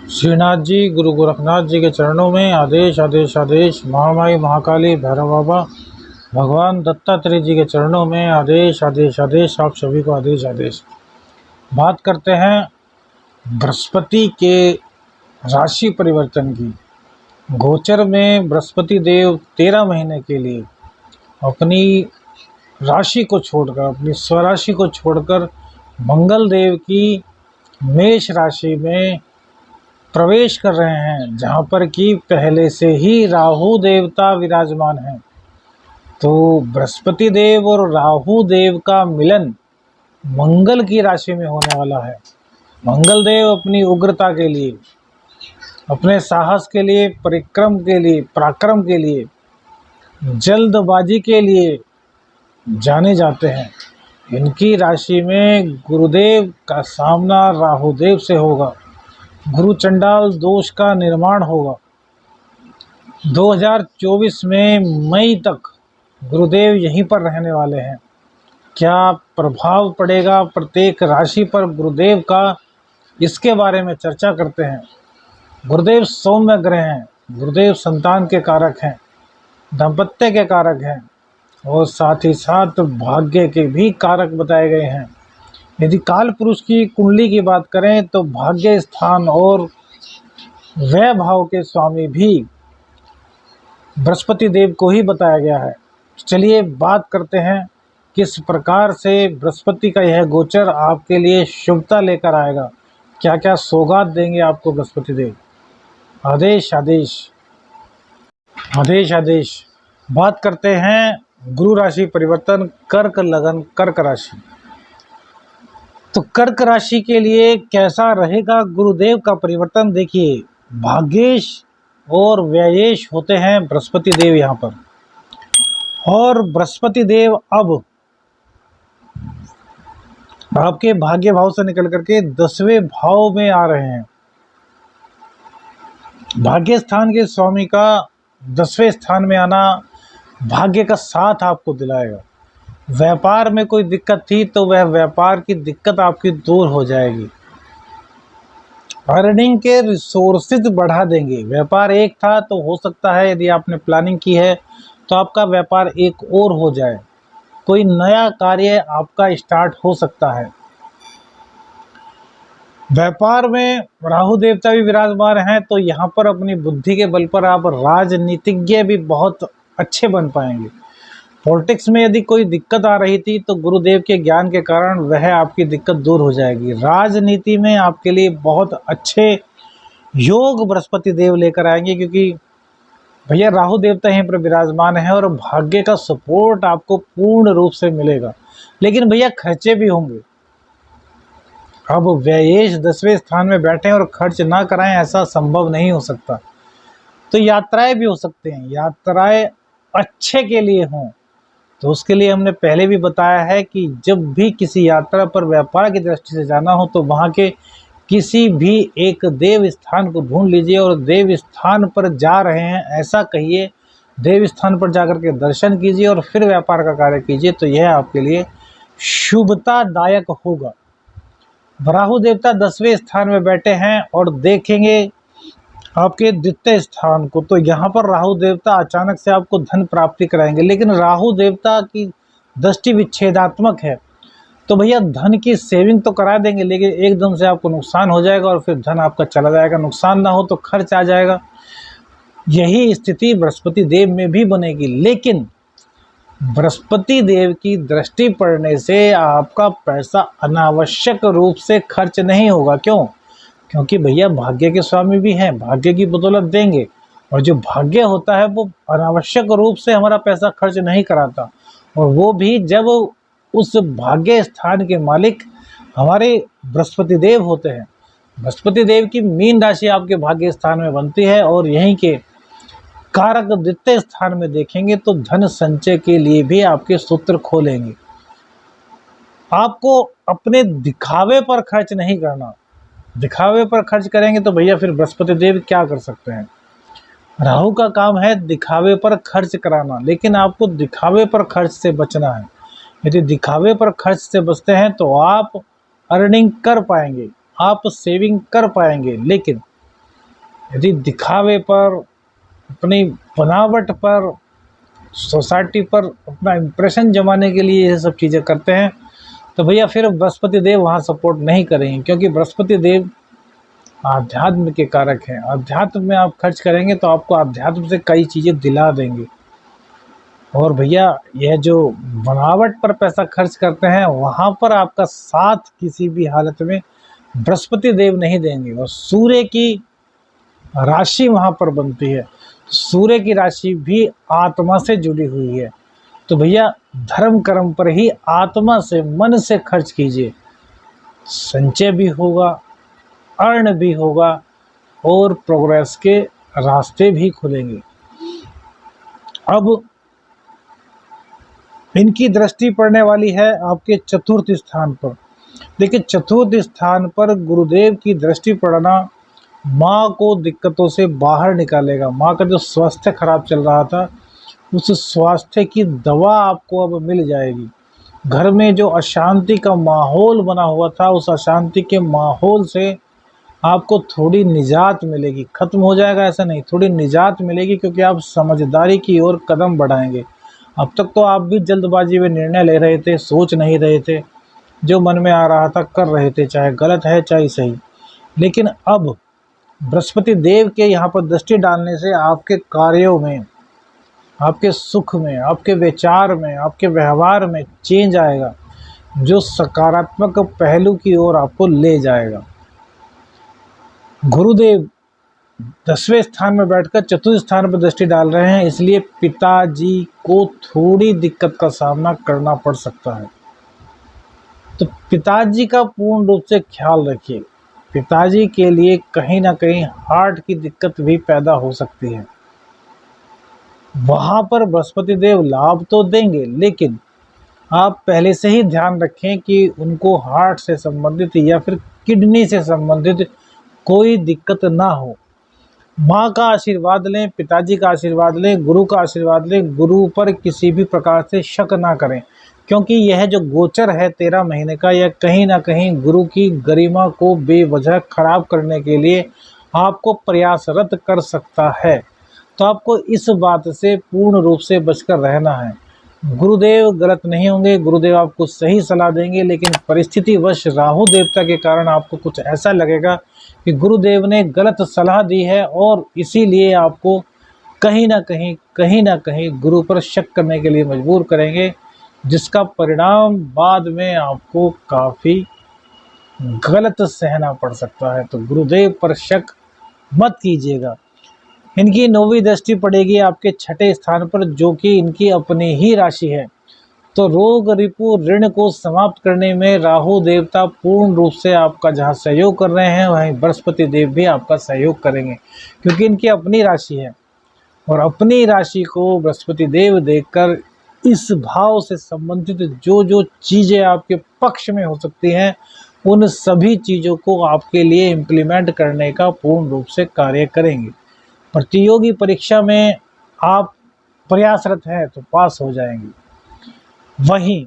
श्रीनाथ जी, गुरु गोरखनाथ जी के चरणों में आदेश आदेश आदेश। महामाई महाकाली भैरव बाबा भगवान दत्तात्रेय जी के चरणों में आदेश आदेश आदेश। आप सभी को आदेश आदेश। बात करते हैं बृहस्पति के राशि परिवर्तन की। गोचर में बृहस्पति देव 13 महीने के लिए अपनी राशि को छोड़कर, अपनी स्वराशि को छोड़कर मंगल देव की मेष राशि में प्रवेश कर रहे हैं, जहाँ पर कि पहले से ही राहु देवता विराजमान हैं। तो बृहस्पति देव और राहु देव का मिलन मंगल की राशि में होने वाला है। मंगल देव अपनी उग्रता के लिए, अपने साहस के लिए, परिक्रम के लिए, पराक्रम के लिए, जल्दबाजी के लिए जाने जाते हैं। इनकी राशि में गुरुदेव का सामना राहुदेव से होगा। गुरु चंडाल दोष का निर्माण होगा। 2024 में मई तक गुरुदेव यहीं पर रहने वाले हैं। क्या प्रभाव पड़ेगा प्रत्येक राशि पर गुरुदेव का, इसके बारे में चर्चा करते हैं। गुरुदेव सौम्य ग्रह हैं। गुरुदेव संतान के कारक हैं, दाम्पत्य के कारक हैं और साथ ही साथ भाग्य के भी कारक बताए गए हैं। यदि काल पुरुष की कुंडली की बात करें तो भाग्य स्थान और व्यय भाव के स्वामी भी बृहस्पति देव को ही बताया गया है। चलिए बात करते हैं किस प्रकार से बृहस्पति का यह गोचर आपके लिए शुभता लेकर आएगा। क्या क्या सौगात देंगे आपको बृहस्पति देव। आदेश आदेश आदेश आदेश। बात करते हैं गुरु राशि परिवर्तन, कर्क लगन, कर्क राशि। तो कर्क राशि के लिए कैसा रहेगा गुरुदेव का परिवर्तन। देखिए, भाग्येश और व्ययेश होते हैं बृहस्पति देव यहाँ पर, और बृहस्पति देव अब आपके भाग्य भाव से निकल करके 10वें भाव में आ रहे हैं। भाग्य स्थान के स्वामी का 10वें स्थान में आना भाग्य का साथ आपको दिलाएगा। व्यापार में कोई दिक्कत थी तो वह व्यापार की दिक्कत आपकी दूर हो जाएगी। अर्निंग के रिसोर्सेज बढ़ा देंगे। व्यापार एक था तो हो सकता है यदि आपने प्लानिंग की है तो आपका व्यापार एक और हो जाए। कोई नया कार्य आपका स्टार्ट हो सकता है। व्यापार में राहु देवता भी विराजमान हैं, तो यहाँ पर अपनी बुद्धि के बल पर आप राजनीतिज्ञ भी बहुत अच्छे बन पाएंगे। पॉलिटिक्स में यदि कोई दिक्कत आ रही थी तो गुरुदेव के ज्ञान के कारण वह आपकी दिक्कत दूर हो जाएगी। राजनीति में आपके लिए बहुत अच्छे योग बृहस्पति देव लेकर आएंगे, क्योंकि भैया राहु देवता यहीं पर विराजमान है और भाग्य का सपोर्ट आपको पूर्ण रूप से मिलेगा। लेकिन भैया खर्चे भी होंगे। अब व्ययेश 10वें स्थान में बैठे और खर्च ना कराएं, ऐसा संभव नहीं हो सकता। तो यात्राएं भी हो सकते हैं। यात्राएं अच्छे के लिए हों तो उसके लिए हमने पहले भी बताया है कि जब भी किसी यात्रा पर व्यापार की दृष्टि से जाना हो तो वहाँ के किसी भी एक देव स्थान को ढूंढ लीजिए और देव स्थान पर जा रहे हैं ऐसा कहिए। देव स्थान पर जाकर के दर्शन कीजिए और फिर व्यापार का कार्य कीजिए, तो यह आपके लिए शुभतादायक होगा। राहु देवता 10वें स्थान में बैठे हैं और देखेंगे आपके द्वितीय स्थान को, तो यहाँ पर राहु देवता अचानक से आपको धन प्राप्ति कराएंगे। लेकिन राहु देवता की दृष्टि विच्छेदात्मक है, तो भैया धन की सेविंग तो करा देंगे लेकिन एकदम से आपको नुकसान हो जाएगा और फिर धन आपका चला जाएगा। नुकसान ना हो तो खर्च आ जाएगा। यही स्थिति बृहस्पति देव में भी बनेगी। लेकिन बृहस्पति देव की दृष्टि पड़ने से आपका पैसा अनावश्यक रूप से खर्च नहीं होगा। क्यों? क्योंकि भैया भाग्य के स्वामी भी हैं, भाग्य की बदौलत देंगे। और जो भाग्य होता है वो अनावश्यक रूप से हमारा पैसा खर्च नहीं कराता, और वो भी जब उस भाग्य स्थान के मालिक हमारे बृहस्पति देव होते हैं। बृहस्पति देव की मीन राशि आपके भाग्य स्थान में बनती है और यहीं के कारक द्वितीय स्थान में देखेंगे तो धन संचय के लिए भी आपके सूत्र खोलेंगे। आपको अपने दिखावे पर खर्च नहीं करना। दिखावे पर खर्च करेंगे तो भैया फिर बृहस्पति देव क्या कर सकते हैं। राहु का काम है दिखावे पर खर्च कराना, लेकिन आपको दिखावे पर खर्च से बचना है। यदि दिखावे पर खर्च से बचते हैं तो आप अर्निंग कर पाएंगे, आप सेविंग कर पाएंगे। लेकिन यदि दिखावे पर, अपनी बनावट पर, सोसाइटी पर अपना इम्प्रेशन जमाने के लिए ये सब चीज़ें करते हैं, तो भैया फिर बृहस्पति देव वहाँ सपोर्ट नहीं करेंगे, क्योंकि बृहस्पति देव आध्यात्म के कारक हैं। अध्यात्म में आप खर्च करेंगे तो आपको अध्यात्म से कई चीज़ें दिला देंगे। और भैया यह जो बनावट पर पैसा खर्च करते हैं, वहाँ पर आपका साथ किसी भी हालत में बृहस्पति देव नहीं देंगे। और सूर्य की राशि वहाँ पर बनती है, सूर्य की राशि भी आत्मा से जुड़ी हुई है। तो भैया धर्म कर्म पर ही आत्मा से, मन से खर्च कीजिए, संचय भी होगा, अर्न भी होगा और प्रोग्रेस के रास्ते भी खुलेंगे। अब इनकी दृष्टि पड़ने वाली है आपके चतुर्थ स्थान पर। देखिए, चतुर्थ स्थान पर गुरुदेव की दृष्टि पड़ना माँ को दिक्कतों से बाहर निकालेगा। माँ का जो स्वास्थ्य खराब चल रहा था, उस स्वास्थ्य की दवा आपको अब मिल जाएगी। घर में जो अशांति का माहौल बना हुआ था, उस अशांति के माहौल से आपको थोड़ी निजात मिलेगी। खत्म हो जाएगा ऐसा नहीं, थोड़ी निजात मिलेगी, क्योंकि आप समझदारी की ओर कदम बढ़ाएंगे। अब तक तो आप भी जल्दबाजी में निर्णय ले रहे थे, सोच नहीं रहे थे, जो मन में आ रहा था कर रहे थे, चाहे गलत है चाहे सही। लेकिन अब बृहस्पति देव के यहाँ पर दृष्टि डालने से आपके कार्यों में, आपके सुख में, आपके विचार में, आपके व्यवहार में चेंज आएगा, जो सकारात्मक पहलू की ओर आपको ले जाएगा। गुरुदेव 10वें स्थान में बैठकर चतुर्थ स्थान पर दृष्टि डाल रहे हैं, इसलिए पिताजी को थोड़ी दिक्कत का सामना करना पड़ सकता है। तो पिताजी का पूर्ण रूप से ख्याल रखिए। पिताजी के लिए कहीं ना कहीं हार्ट की दिक्कत भी पैदा हो सकती है। वहाँ पर बृहस्पति देव लाभ तो देंगे, लेकिन आप पहले से ही ध्यान रखें कि उनको हार्ट से संबंधित या फिर किडनी से संबंधित कोई दिक्कत ना हो। माँ का आशीर्वाद लें, पिताजी का आशीर्वाद लें, गुरु का आशीर्वाद लें। गुरु पर किसी भी प्रकार से शक ना करें, क्योंकि यह जो गोचर है 13 महीने का, यह कहीं ना कहीं गुरु की गरिमा को बेवजह खराब करने के लिए आपको प्रयासरत कर सकता है। तो आपको इस बात से पूर्ण रूप से बचकर रहना है। गुरुदेव गलत नहीं होंगे, गुरुदेव आपको सही सलाह देंगे, लेकिन परिस्थितिवश राहु देवता के कारण आपको कुछ ऐसा लगेगा कि गुरुदेव ने गलत सलाह दी है, और इसीलिए आपको कहीं ना कहीं गुरु पर शक करने के लिए मजबूर करेंगे, जिसका परिणाम बाद में आपको काफ़ी गलत सहना पड़ सकता है। तो गुरुदेव पर शक मत कीजिएगा। इनकी 9वीं दृष्टि पड़ेगी आपके 6ठे स्थान पर, जो कि इनकी अपनी ही राशि है। तो रोग रिपु ऋण को समाप्त करने में राहु देवता पूर्ण रूप से आपका जहां सहयोग कर रहे हैं, वहीं बृहस्पति देव भी आपका सहयोग करेंगे, क्योंकि इनकी अपनी राशि है। और अपनी राशि को बृहस्पति देव देखकर इस भाव से संबंधित जो जो चीज़ें आपके पक्ष में हो सकती हैं, उन सभी चीज़ों को आपके लिए इम्प्लीमेंट करने का पूर्ण रूप से कार्य करेंगे। प्रतियोगी परीक्षा में आप प्रयासरत हैं तो पास हो जाएंगे। वहीं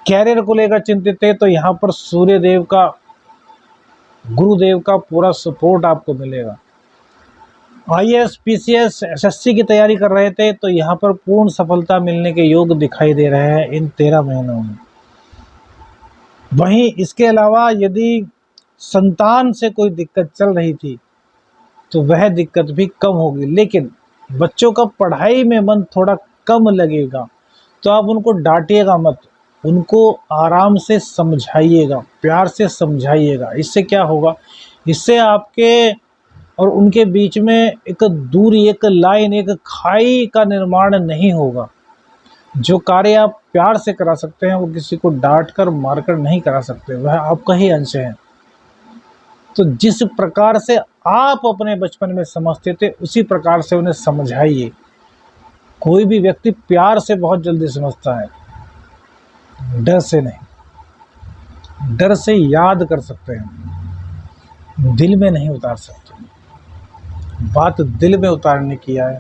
कैरियर को लेकर चिंतित है, तो यहाँ पर सूर्यदेव का, गुरुदेव का पूरा सपोर्ट आपको मिलेगा। IAS, PCS, SSC की तैयारी कर रहे थे, तो यहाँ पर पूर्ण सफलता मिलने के योग दिखाई दे रहे हैं इन 13 महीनों में। वहीं इसके अलावा यदि संतान से कोई दिक्कत चल रही थी, तो वह दिक्कत भी कम होगी। लेकिन बच्चों का पढ़ाई में मन थोड़ा कम लगेगा, तो आप उनको डांटिएगा मत, उनको आराम से समझाइएगा, प्यार से समझाइएगा। इससे क्या होगा, इससे आपके और उनके बीच में एक दूरी, एक लाइन, एक खाई का निर्माण नहीं होगा। जो कार्य आप प्यार से करा सकते हैं, वो किसी को डांट कर मार कर नहीं करा सकते, वह आपका ही अंश है। तो जिस प्रकार से आप अपने बचपन में समझते थे, उसी प्रकार से उन्हें समझाइए। कोई भी व्यक्ति प्यार से बहुत जल्दी समझता है, डर से नहीं। डर से याद कर सकते हैं, दिल में नहीं उतार सकते। बात दिल में उतारने की आए,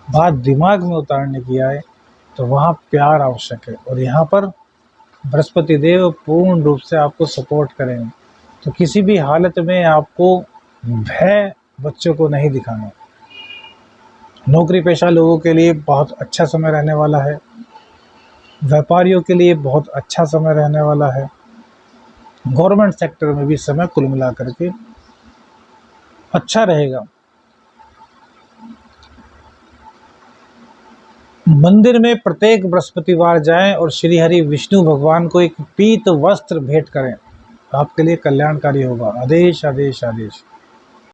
बात दिमाग में उतारने की आए, तो वहाँ प्यार आवश्यक है। और यहाँ पर बृहस्पति देव पूर्ण रूप से आपको सपोर्ट करेंगे। तो किसी भी हालत में आपको भय बच्चों को नहीं दिखाना। नौकरी पेशा लोगों के लिए बहुत अच्छा समय रहने वाला है। व्यापारियों के लिए बहुत अच्छा समय रहने वाला है। गवर्नमेंट सेक्टर में भी समय कुल मिलाकर के अच्छा रहेगा। मंदिर में प्रत्येक बृहस्पतिवार जाएं और श्री हरि विष्णु भगवान को एक पीत वस्त्र भेंट करें, आपके लिए कल्याणकारी होगा। आदेश आदेश आदेश।